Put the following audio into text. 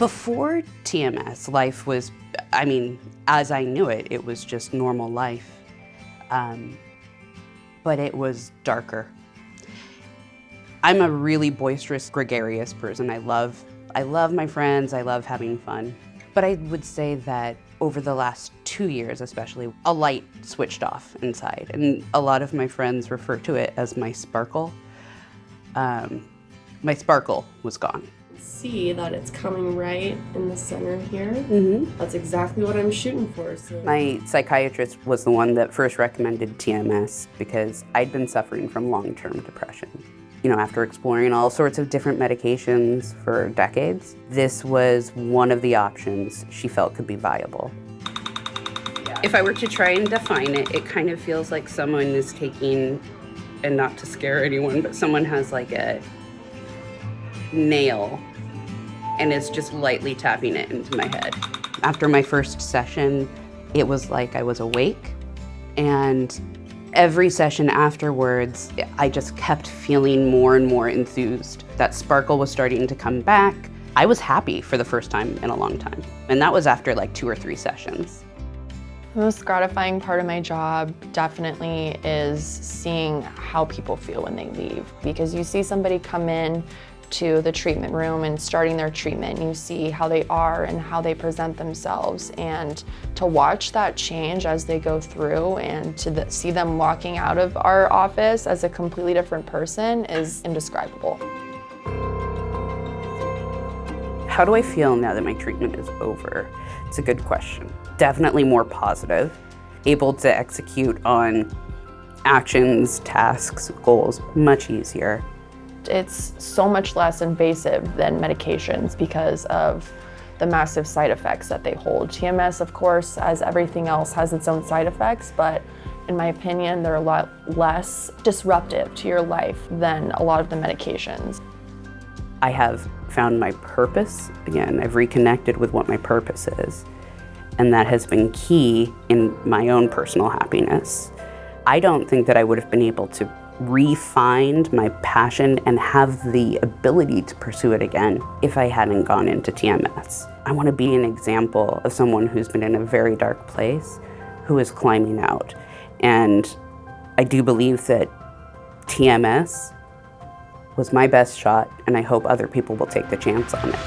Before TMS, life was, as I knew it, it was just normal life. But it was darker. I'm a really boisterous, gregarious person. I love my friends, I love having fun. But I would say that over the last 2 years especially, a light switched off inside. And a lot of my friends refer to it as my sparkle. My sparkle was gone. See that it's coming right in the center here. That's exactly what I'm shooting for. So. My psychiatrist was the one that first recommended TMS because I'd been suffering from long-term depression. After exploring all sorts of different medications for decades, this was one of the options she felt could be viable. If I were to try and define it, it kind of feels like someone is taking, and not to scare anyone, but someone has like a nail and is just lightly tapping it into my head. After my first session, it was like I was awake, and every session afterwards, I just kept feeling more and more enthused. That sparkle was starting to come back. I was happy for the first time in a long time, and that was after like 2 or 3 sessions. The most gratifying part of my job definitely is seeing how people feel when they leave, because you see somebody come in to the treatment room and starting their treatment, and you see how they are and how they present themselves, and to watch that change as they go through and to see them walking out of our office as a completely different person is indescribable. How do I feel now that my treatment is over? It's a good question. Definitely more positive, able to execute on actions, tasks, goals much easier. It's so much less invasive than medications because of the massive side effects that they hold. TMS, of course, as everything else, has its own side effects, but in my opinion, they're a lot less disruptive to your life than a lot of the medications. I have found my purpose. Again, I've reconnected with what my purpose is, and that has been key in my own personal happiness. I don't think that I would have been able to re-find my passion and have the ability to pursue it again if I hadn't gone into TMS. I want to be an example of someone who's been in a very dark place, who is climbing out. And I do believe that TMS was my best shot, and I hope other people will take the chance on it.